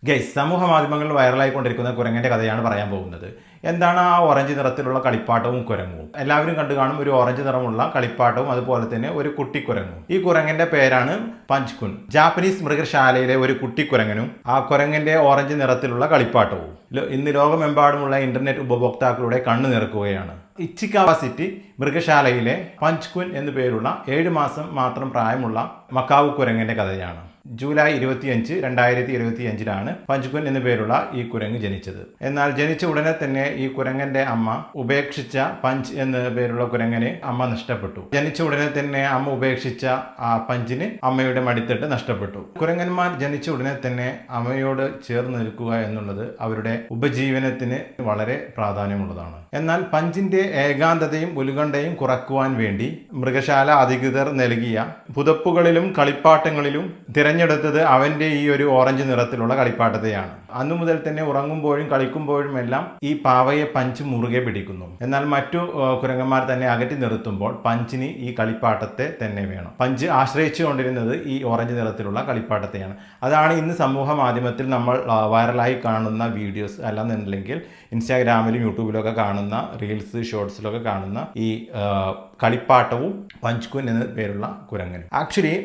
Guys, സമൂഹ മാധ്യമങ്ങളിൽ വൈറലായിക്കൊണ്ടിരിക്കുന്ന കുരങ്ങന്റെ കഥയാണ് പറയാൻ പോകുന്നത്. എന്താണ് ആ ഓറഞ്ച് നിറത്തിലുള്ള കളിപ്പാട്ടവും കുരങ്ങും? എല്ലാവരും കണ്ടു കാണും, ഒരു ഓറഞ്ച് നിറമുള്ള കളിപ്പാട്ടവും അതുപോലെ തന്നെ ഒരു കുട്ടിക്കുരങ്ങും. ഈ കുരങ്ങന്റെ പേരാണ് പഞ്ച്കുൻ. ജാപ്പനീസ് മൃഗശാലയിലെ ഒരു കുട്ടിക്കുരങ്ങനും ആ കുരങ്ങന്റെ ഓറഞ്ച് നിറത്തിലുള്ള കളിപ്പാട്ടവും ഇന്ന് ലോകമെമ്പാടുമുള്ള ഇന്റർനെറ്റ് ഉപഭോക്താക്കളുടെ കണ്ണു നിറക്കുകയാണ്. ഇച്ചിക്കാവ സിറ്റി മൃഗശാലയിലെ പഞ്ച്കുൻ എന്നു പേരുള്ള 7 മാസം മാത്രം പ്രായമുള്ള മക്കാവു കുരങ്ങന്റെ കഥയാണ്. ജൂലൈ 25, 2025 പഞ്ച്കുൻ എന്നു പേരുള്ള ഈ കുരങ്ങ് ജനിച്ചത്. എന്നാൽ ജനിച്ച ഉടനെ തന്നെ ഈ കുരങ്ങന്റെ അമ്മ ഉപേക്ഷിച്ച പഞ്ച് എന്ന പേരുള്ള കുരങ്ങനെ അമ്മ നഷ്ടപ്പെട്ടു. ജനിച്ച ഉടനെ തന്നെ അമ്മ ഉപേക്ഷിച്ച ആ പഞ്ചിന് അമ്മയുടെ മടിത്തട്ട് നഷ്ടപ്പെട്ടു. കുരങ്ങന്മാർ ജനിച്ച ഉടനെ തന്നെ അമ്മയോട് ചേർന്ന് നിൽക്കുക എന്നുള്ളത് അവരുടെ ഉപജീവനത്തിന് വളരെ പ്രാധാന്യമുള്ളതാണ്. എന്നാൽ പഞ്ചിന്റെ ഏകാന്തതയും ഉത്കണ്ഠയും കുറക്കുവാൻ വേണ്ടി മൃഗശാല അധികൃതർ നൽകിയ പുതപ്പുകളിലും കളിപ്പാട്ടങ്ങളിലും തിരഞ്ഞെടുത്തത് അവന്റെ ഈ ഒരു ഓറഞ്ച് നിറത്തിലുള്ള കളിപ്പാട്ടത്തെയാണ്. അന്നു മുതൽ തന്നെ ഉറങ്ങുമ്പോഴും കളിക്കുമ്പോഴും എല്ലാം ഈ പാവയെ പഞ്ച് മുറുകെ പിടിക്കുന്നു. എന്നാൽ മറ്റു കുരങ്ങന്മാർ തന്നെ അകറ്റി നിർത്തുമ്പോൾ പഞ്ചിന് ഈ കളിപ്പാട്ടത്തെ തന്നെ വേണം. പഞ്ച് ആശ്രയിച്ചു കൊണ്ടിരുന്നത് ഈ ഓറഞ്ച് നിറത്തിലുള്ള കളിപ്പാട്ടത്തെയാണ്. അതാണ് ഇന്ന് സമൂഹ മാധ്യമത്തിൽ നമ്മൾ വൈറലായി കാണുന്ന വീഡിയോസ്, അല്ലെന്നുണ്ടെങ്കിൽ ഇൻസ്റ്റാഗ്രാമിലും യൂട്യൂബിലൊക്കെ കാണുന്ന റീൽസ്, ഷോർട്സിലൊക്കെ കാണുന്ന ഈ കളിപ്പാട്ടവും പഞ്ച്കുൻ എന്ന പേരുള്ള കുരങ്ങനും. ആക്ച്വലി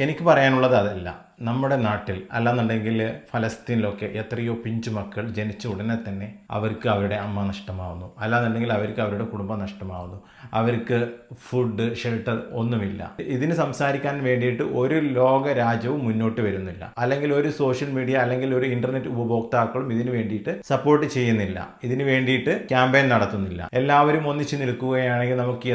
എനിക്ക് പറയാനുള്ളത് അതല്ല. നമ്മുടെ നാട്ടിൽ അല്ലാന്നുണ്ടെങ്കിൽ ഫലസ്തീനിലൊക്കെ എത്രയോ പിഞ്ചു മക്കൾ ജനിച്ച ഉടനെ തന്നെ അവർക്ക് അവരുടെ അമ്മ നഷ്ടമാവുന്നു, അല്ലാന്നുണ്ടെങ്കിൽ അവർക്ക് അവരുടെ കുടുംബം നഷ്ടമാവുന്നു, അവർക്ക് ഫുഡ്, ഷെൽട്ടർ ഒന്നുമില്ല. ഇതിന് സംസാരിക്കാൻ വേണ്ടിയിട്ട് ഒരു ലോക രാജ്യവും മുന്നോട്ട് വരുന്നില്ല, അല്ലെങ്കിൽ ഒരു സോഷ്യൽ മീഡിയ അല്ലെങ്കിൽ ഒരു ഇന്റർനെറ്റ് ഉപഭോക്താക്കളും ഇതിനു വേണ്ടിയിട്ട് സപ്പോർട്ട് ചെയ്യുന്നില്ല, ഇതിനു വേണ്ടിയിട്ട് ക്യാമ്പയിൻ നടത്തുന്നില്ല. എല്ലാവരും ഒന്നിച്ച് നിൽക്കുകയാണെങ്കിൽ നമുക്ക്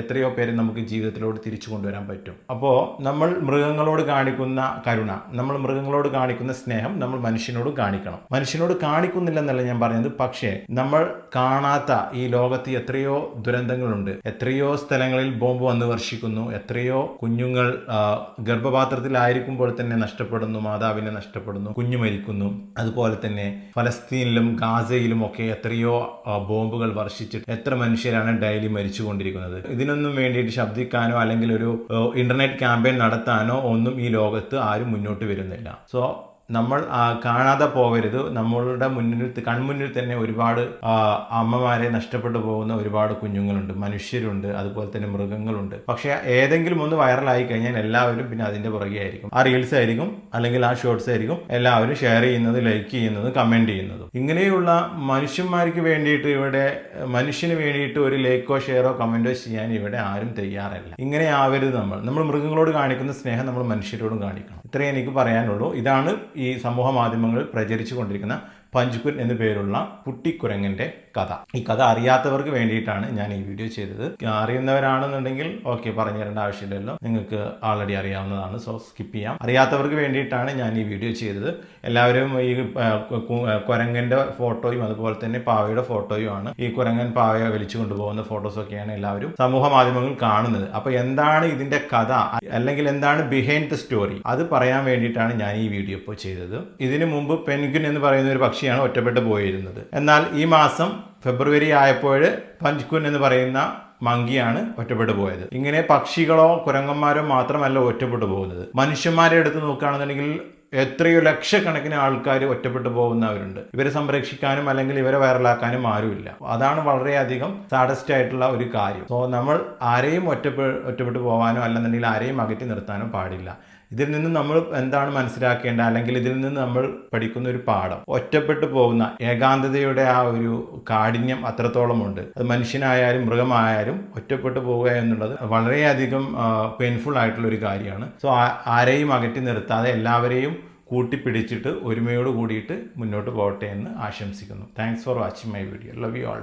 എത്രയോ പേരെ നമുക്ക് ജീവിതത്തിലോട്ട് തിരിച്ചു കൊണ്ടുവരാൻ പറ്റും. അപ്പോൾ നമ്മൾ മൃഗങ്ങളോട് കാണിക്കുന്ന കരുണ, നമ്മൾ മൃഗങ്ങളോട് കാണിക്കുന്ന സ്നേഹം നമ്മൾ മനുഷ്യനോട് കാണിക്കണം. മനുഷ്യനോട് കാണിക്കുന്നില്ലെന്നല്ല ഞാൻ പറയുന്നത്, പക്ഷേ നമ്മൾ കാണാത്ത ഈ ലോകത്ത് എത്രയോ ദുരന്തങ്ങളുണ്ട്. എത്രയോ സ്ഥലങ്ങളിൽ ബോംബ് വന്ന് വർഷിക്കുന്നു, എത്രയോ കുഞ്ഞുങ്ങൾ ഗർഭപാത്രത്തിലായിരിക്കുമ്പോൾ തന്നെ നഷ്ടപ്പെടുന്നു, മാതാവിനെ നഷ്ടപ്പെടുന്നു, കുഞ്ഞു മരിക്കുന്നു. അതുപോലെ തന്നെ ഫലസ്തീനിലും ഗാസയിലും ഒക്കെ എത്രയോ ബോംബുകൾ വർഷിച്ചിട്ട് എത്ര മനുഷ്യരാണ് ഡെയിലി മരിച്ചുകൊണ്ടിരിക്കുന്നത്. ഇതിനൊന്നും വേണ്ടിയിട്ട് ശബ്ദിക്കാനോ അല്ലെങ്കിൽ ഒരു ഇന്റർനെറ്റ് ക്യാമ്പയിൻ നടത്താനോ ഒന്നും ഈ ലോകത്ത് ആരും മുന്നോട്ട് വരുന്നില്ല. സോ നമ്മൾ കാണാതെ പോകരുത്. നമ്മളുടെ കൺമുന്നിൽ തന്നെ ഒരുപാട് അമ്മമാരെ നഷ്ടപ്പെട്ടു പോകുന്ന ഒരുപാട് കുഞ്ഞുങ്ങളുണ്ട്, മനുഷ്യരുണ്ട്, അതുപോലെ തന്നെ മൃഗങ്ങളുണ്ട്. പക്ഷേ ഏതെങ്കിലും ഒന്ന് വൈറലായി കഴിഞ്ഞാൽ എല്ലാവരും പിന്നെ അതിന്റെ പുറകെ ആയിരിക്കും. ആ റീൽസ് ആയിരിക്കും അല്ലെങ്കിൽ ആ ഷോർട്സ് ആയിരിക്കും എല്ലാവരും ഷെയർ ചെയ്യുന്നത്, ലൈക്ക് ചെയ്യുന്നത്, കമന്റ് ചെയ്യുന്നതും. ഇങ്ങനെയുള്ള മനുഷ്യന്മാർക്ക് വേണ്ടിയിട്ട് മനുഷ്യന് വേണ്ടിയിട്ട് ഒരു ലൈക്കോ ഷെയറോ കമന്റോ ചെയ്യാൻ ഇവിടെ ആരും തയ്യാറല്ല. ഇങ്ങനെ ആവരുത്. നമ്മൾ മൃഗങ്ങളോട് കാണിക്കുന്ന സ്നേഹം നമ്മൾ മനുഷ്യരോടും കാണിക്കണം. ഇത്രയേ എനിക്ക് പറയാനുള്ളൂ. ഇതാണ് ഈ സമൂഹ മാധ്യമങ്ങളിൽ പ്രചരിച്ചു കൊണ്ടിരിക്കുന്ന പഞ്ച്കുൻ എന്നു പേരുള്ള കുട്ടിക്കുരങ്ങന്റെ കഥ. ഈ കഥ അറിയാത്തവർക്ക് വേണ്ടിയിട്ടാണ് ഞാൻ ഈ വീഡിയോ ചെയ്തത്. അറിയുന്നവരാണെന്നുണ്ടെങ്കിൽ ഓക്കെ, പറഞ്ഞു തരേണ്ട ആവശ്യമില്ലല്ലോ, നിങ്ങൾക്ക് ആൾറെഡി അറിയാവുന്നതാണ്. സോ സ്കിപ്പ് ചെയ്യാം. അറിയാത്തവർക്ക് വേണ്ടിയിട്ടാണ് ഞാൻ ഈ വീഡിയോ ചെയ്തത്. എല്ലാവരും ഈ കുരങ്ങന്റെ ഫോട്ടോയും അതുപോലെ തന്നെ പാവയുടെ ഫോട്ടോയുമാണ്, ഈ കുരങ്ങൻ പാവയെ വലിച്ചു കൊണ്ടുപോകുന്ന ഫോട്ടോസൊക്കെയാണ് എല്ലാവരും സമൂഹ മാധ്യമങ്ങളിൽ കാണുന്നത്. അപ്പൊ എന്താണ് ഇതിന്റെ കഥ, അല്ലെങ്കിൽ എന്താണ് ബിഹൈൻഡ് ദ സ്റ്റോറി, അത് പറയാൻ വേണ്ടിയിട്ടാണ് ഞാൻ ഈ വീഡിയോ ഇപ്പോൾ ചെയ്തത്. ഇതിനു മുമ്പ് പെൻഗ്വിൻ എന്ന് പറയുന്ന ഒരു പക്ഷിയാണ് ഒറ്റപ്പെട്ടു പോയിരുന്നത്. എന്നാൽ ഈ മാസം ഫെബ്രുവരി ആയപ്പോൾ പഞ്ച്കുൻ എന്ന് പറയുന്ന മങ്കിയാണ് ഒറ്റപ്പെട്ടു പോയത്. ഇങ്ങനെ പക്ഷികളോ കുരങ്ങന്മാരോ മാത്രമല്ല ഒറ്റപ്പെട്ടു പോകുന്നത്. മനുഷ്യന്മാരെ എടുത്ത് നോക്കുകയാണെന്നുണ്ടെങ്കിൽ എത്രയോ ലക്ഷക്കണക്കിന് ആൾക്കാർ ഒറ്റപ്പെട്ടു പോകുന്നവരുണ്ട്. ഇവരെ സംരക്ഷിക്കാനും അല്ലെങ്കിൽ ഇവരെ വൈറലാക്കാനും ആരുമില്ല. അതാണ് വളരെയധികം സാഡസ്റ്റ് ആയിട്ടുള്ള ഒരു കാര്യം. സോ നമ്മൾ ആരെയും ഒറ്റപ്പെട്ടു പോകാനോ അല്ലെന്നുണ്ടെങ്കിൽ ആരെയും അകറ്റി നിർത്താനോ പാടില്ല. ഇതിൽ നിന്ന് നമ്മൾ എന്താണ് മനസ്സിലാക്കേണ്ടത്, അല്ലെങ്കിൽ ഇതിൽ നിന്ന് നമ്മൾ പഠിക്കുന്ന ഒരു പാഠം, ഒറ്റപ്പെട്ടു പോകുന്ന ഏകാന്തതയുടെ ആ ഒരു കാഠിന്യം അത്രത്തോളമുണ്ട്. അത് മനുഷ്യനായാലും മൃഗമായാലും ഒറ്റപ്പെട്ടു പോവുക എന്നുള്ളത് വളരെയധികം പെയിൻഫുൾ ആയിട്ടുള്ള ഒരു കാര്യമാണ്. സോ ആരെയും അകറ്റി നിർത്താതെ എല്ലാവരെയും കൂട്ടിപ്പിടിച്ചിട്ട് ഒരുമയോട് കൂടിയിട്ട് മുന്നോട്ട് പോകട്ടെ എന്ന് ആശംസിക്കുന്നു. Thanks for watching my video. Love you all.